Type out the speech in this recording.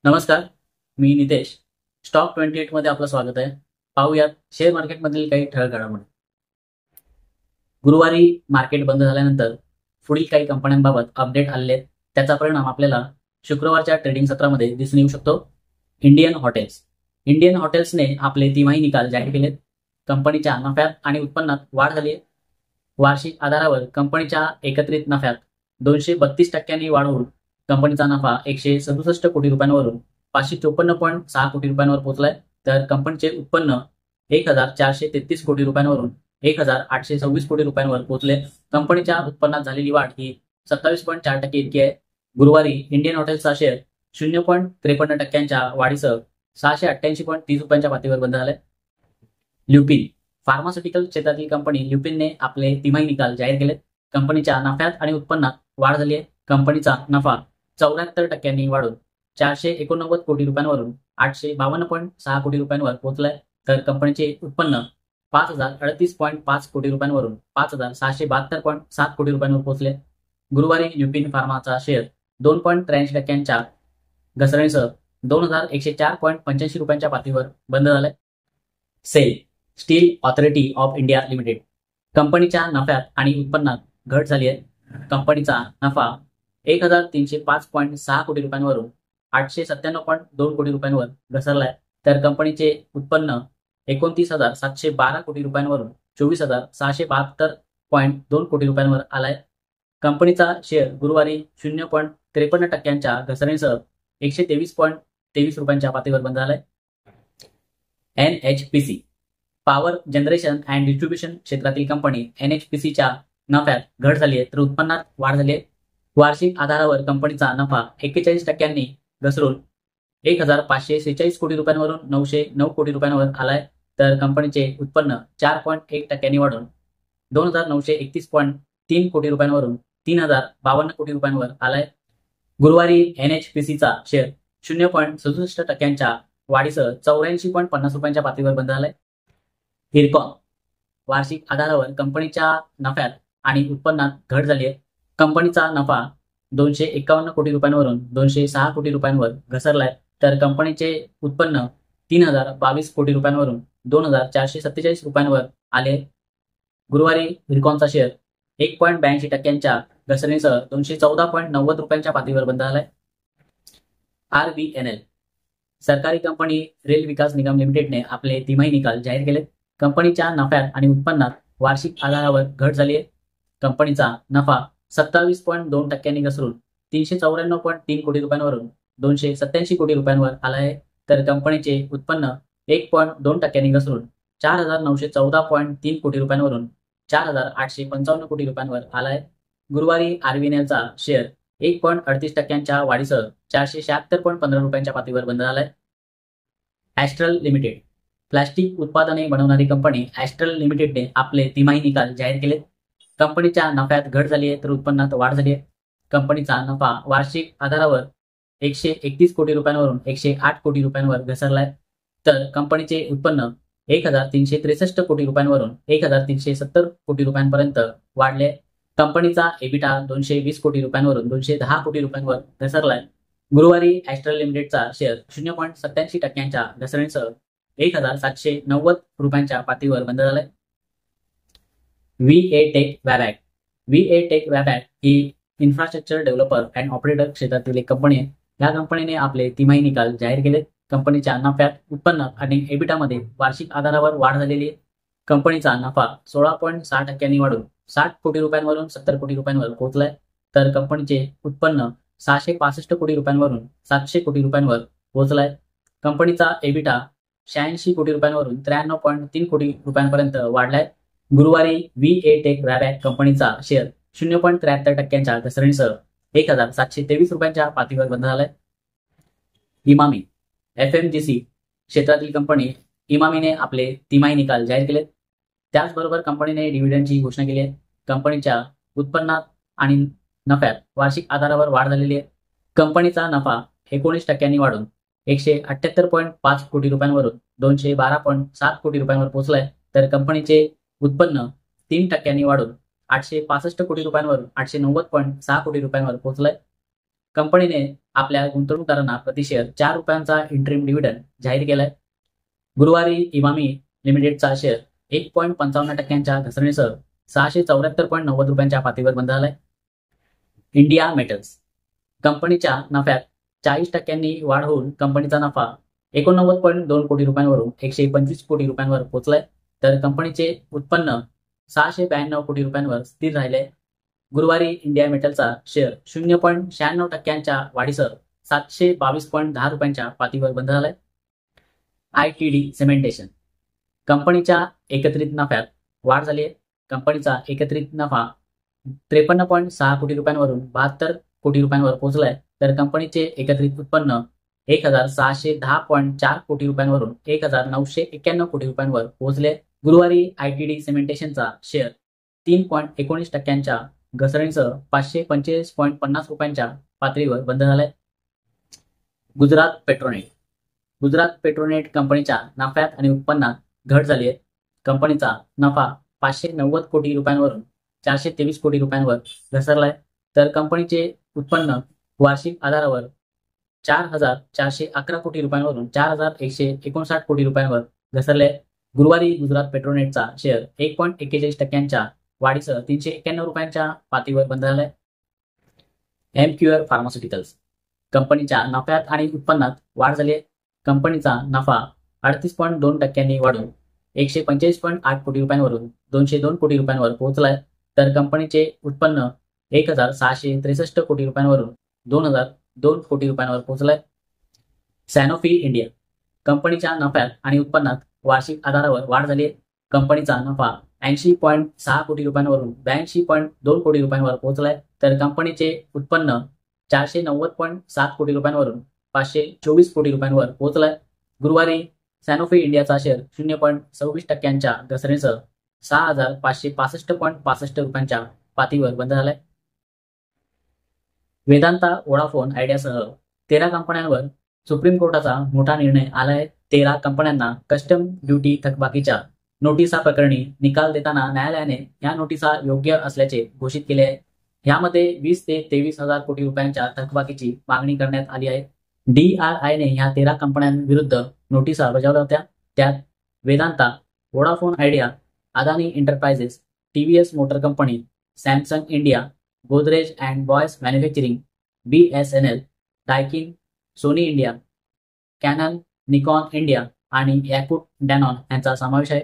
नमस्कार, मी नितेश. स्टॉक 28 मध्ये आपलं स्वागत आहे. पाहूयात शेअर मार्केटमधील काही ठळक घडामोडी. गुरुवारी मार्केट बंद झाल्यानंतर पुढील काही कंपन्यांबाबत अपडेट आलेले आहेत. त्याचा परिणाम आपल्याला शुक्रवारच्या ट्रेडिंग सत्रामध्ये दिसून येऊ शकतो. इंडियन हॉटेल्सने आपले तिमाही निकाल जाहीर केलेत. कंपनीच्या नफ्यात आणि उत्पन्नात वाढ झाली आहे. वार्षिक आधारावर कंपनीच्या एकत्रित नफ्यात 232% वाढ होऊन कंपनीचा नफा 167 कोटी रुपयांवरून 554.6 कोटी रुपयांवर पोहोचलाय. तर कंपनीचे उत्पन्न 1433 कोटी रुपयांवरून 1826 कोटी रुपयांवर पोहोचले. कंपनीच्या उत्पन्नात झालेली वाढ ही 27.4% इतकी आहे. गुरुवारी इंडियन हॉटेल्सचा शेअर 0.53% वाढीसह 688.30 रुपयांच्या पातळीवर बंद झालाय. ल्युपिन फार्मास्युटिकल क्षेत्रातील कंपनी ल्युपिनने आपले तिमाही निकाल जाहीर केलेत. कंपनीच्या नफ्यात आणि उत्पन्नात वाढ झाली आहे. कंपनीचा नफा 74% वाढून 489 कोटी रुपयांवरून 852.6 कोटी रुपयांवर पोहोचलाय. तर कंपनीचे उत्पन्न 5038.5 कोटी रुपयांवरून 5772.7 कोटी रुपयांवर पोहोचले. गुरुवारी ल्युपिन फार्माचा शेअर 2.83% घसरणीसह 2104.85 रुपयांच्या पातळीवर बंद झालाय. SAIL Steel Authority of India Limited कंपनीच्या नफ्यात आणि उत्पन्नात घट झाली आहे. कंपनीचा नफा 1305.6 कोटी रुपयांवरून 897.2 कोटी रुपयांवर घसरलाय. तर कंपनीचे उत्पन्न 29,712 कोटी रुपयांवरून 24,672.2 कोटी रुपयांवर आलाय. कंपनीचा शेअर गुरुवारी 0.53% घसरणीसह 123.23 रुपयांच्या पातळीवर बंद झालाय. NHPC power generation and distribution क्षेत्रातील कंपनी NHPCच्या नफ्यात घट झाली आहे, तर उत्पन्नात वाढ झाली आहे. वार्षिक आधारावर कंपनीचा नफा 41% घसरून 1546 कोटी रुपयांवरून 909 कोटी रुपयांवर आलाय. तर कंपनीचे उत्पन्न 4.1% वाढून 2931.3 कोटी रुपयांवरून 3052 कोटी रुपयांवर आलाय. गुरुवारी NHPCचा शेअर 0.67% वाढीसह 84.50 रुपयांच्या पातळीवर बंद झालाय. इरकॉन वार्षिक आधारावर कंपनीच्या नफ्यात आणि उत्पन्नात घट झाली आहे. कंपनीचा नफा 251 कोटी रुपयांवरून 206 कोटी रुपयांवर घसरलाय. तर कंपनीचे उत्पन्न 3022 कोटी रुपयांवरून 2447 रुपयांवर आले. गुरुवारी इरकॉनचा शेअर 1.82% घसरणीसह 214.90 रुपयांच्या पातळीवर बंद झालाय. RVNL सरकारी कंपनी रेल विकास निगम लिमिटेडने आपले तिमाही निकाल जाहीर केलेत. कंपनीच्या नफ्यात आणि उत्पन्नात वार्षिक आधारावर घट झाली आहे. कंपनीचा नफा 27.2% घसरून 394.3 कोटी रुपयांवरून 287 कोटी रुपयांवर आला आहे. तर कंपनीचे उत्पन्न 1.2% घसरून 4914.3 कोटी रुपयांवरून 4855 कोटी रुपयांवर आला आहे. गुरुवारी RVNLचा शेअर 1.38% वाढीसह 476.15 रुपयांच्या पातळीवर बंद झालाय. ॲस्ट्रल लिमिटेड प्लास्टिक उत्पादने बनवणारी कंपनी ॲस्ट्रल लिमिटेडने आपले तिमाही निकाल जाहीर केलेत. कंपनीच्या नफ्यात घट झाली आहे, तर उत्पन्नात वाढ झाली आहे. कंपनीचा नफा वार्षिक आधारावर 131 कोटी रुपयांवरून 108 कोटी रुपयांवर घसरलाय. तर कंपनीचे उत्पन्न 1363 कोटी रुपयांवरून 1370 कोटी रुपयांपर्यंत वाढले. कंपनीचा एबिटा 220 कोटी रुपयांवरून 210 कोटी रुपयांवर घसरलाय. गुरुवारी ॲस्ट्रल लिमिटेडचा शेअर 0.87% घसरणीसह 1790 रुपयांच्या पातळीवर बंद झालाय. VA Tech he infrastructure developer and operator क्षेत्रातील एक कंपनी आहे. या कंपनीने आपले तिमाही निकाल जाहीर केले. कंपनीच्या नफ्यात, उत्पन्नात आणि एबिटामध्ये वार्षिक आधारावर वाढ झालेली आहे. कंपनीचा नफा 16.6% वाढून 60 कोटी रुपयांवरून 70 कोटी रुपयांवर पोहोचलाय. तर कंपनीचे उत्पन्न 665 कोटी रुपयांवरून 700 कोटी रुपयांवर पोहोचलाय. कंपनीचा एबिटा 86 कोटी रुपयांवरून 93.3 कोटी रुपयांपर्यंत वाढलाय. गुरुवारी VA Tech कंपनीचा शेअर 0.73% घसरणीसह 1723 रुपयांच्या पातळीवर बंद झालाय. इमामी FMGC क्षेत्रातील कंपनी इमामीने आपले तिमाही निकाल जाहीर केलेत. त्याचबरोबर कंपनीने डिव्हिडंडची घोषणा केली आहे. कंपनीच्या उत्पन्नात आणि नफ्यात वार्षिक आधारावर वाढ झालेली आहे. कंपनीचा नफा 19% वाढून 178.5 कोटी रुपयांवरून 212.7 कोटी रुपयांवर पोहोचलाय. तर कंपनीचे उत्पन्न 3% वाढून 865 कोटी रुपयांवरून 890.6 कोटी रुपयांवर पोहोचलाय. कंपनीने आपल्या गुंतवणूकदारांना प्रति शेअर 4 रुपयांचा इंटरिम डिव्हिडंड जाहीर केलाय. गुरुवारी इमामी लिमिटेडचा शेअर 1.55% घसरणीसह 674.90 रुपयांच्या पातळीवर बंद झालाय. इंडिया मेटल्स कंपनीच्या नफ्यात 40% वाढ होऊन कंपनीचा नफा 89.2 कोटी रुपयांवरून 125 कोटी रुपयांवर पोहोचलाय. तर कंपनीचे उत्पन्न 692 कोटी रुपयांवर स्थिर राहिले. गुरुवारी इंडिया मेटलचा शेअर 0.96% वाढीसह 722.10 रुपयांच्या पातळीवर बंद झालाय. ITD सिमेंटेशन कंपनीच्या एकत्रित नफ्यात वाढ झाली आहे. कंपनीचा एकत्रित नफा 53.6 कोटी रुपयांवरून 72 कोटी रुपयांवर पोहोचलाय. तर कंपनीचे एकत्रित उत्पन्न 1610.4 कोटी रुपयांवरून 1991 कोटी रुपयांवर पोहोचले. गुरुवारी ITD सिमेंटेशनचा शेअर 3.19% घसरणीसह 545.50 रुपयांच्या पातळीवर बंद झालाय. गुजरात पेट्रोनेट कंपनीच्या नफ्यात आणि उत्पन्नात घट झाली आहे. कंपनीचा नफा 590 कोटी रुपयांवरून 423 कोटी रुपयांवर घसरलाय. तर कंपनीचे उत्पन्न वार्षिक आधारावर 4,411 कोटी रुपयांवरून 4,159 कोटी रुपयांवर घसरले. गुरुवारी गुजरात पेट्रोनेटचा शेअर 1.41% वाढीसह 391 रुपयांच्या पातळीवर बंद झालाय. MQR फार्मास्युटिकल्स कंपनीच्या नफ्यात आणि उत्पन्नात वाढ झाली आहे. कंपनीचा नफा 38.2% वाढून 145.8 कोटी रुपयांवरून 202 कोटी रुपयांवर पोहोचलाय. तर कंपनीचे उत्पन्न 1,663 कोटी रुपयांवरून 2,002 कोटी रुपयांवर पोहोचलाय. सॅनोफी इंडिया कंपनीच्या नफ्यात आणि उत्पन्नात वार्षिक आधारावर वाढ झाली आहे. कंपनीचा नफा 80.6 कोटी रुपयांवरून 82.2 कोटी रुपयांवर पोहोचलाय. तर कंपनीचे उत्पन्न 490.7 कोटी रुपयांवरून 524 कोटी रुपयांवर पोहोचलाय. गुरुवारी सॅनोफी इंडियाचा शेअर 0.26% घसरणीसह 6,565.65 रुपयांच्या पातळीवर बंद झालाय. वेदांता वोडाफोन आयडियासह 13 कंपन्यांवर सुप्रीम कोर्टाचा मोठा निर्णय आलाय. 13 कंपन्यांना कस्टम ड्युटी थकबाकीच्या नोटिसा प्रकरणी निकाल देताना न्यायालयाने या नोटिसा योग्य असल्याचे घोषित केले आहे. यामध्ये 20 ते 23,000 कोटी रुपयांच्या थकबाकीची मागणी करण्यात आली आहे. DRIने ह्या 13 कंपन्यांविरुद्ध नोटिसा बजावल्या होत्या. त्यात Vedanta, Vodafone Idea, Adani enterprises, TVS motor company, Samsung India, Godrej and Boyce manufacturing, BSNL, Daikin, Sony India, Canon, Nikon India आणि याकूट डॅनॉन यांचा समावेश आहे.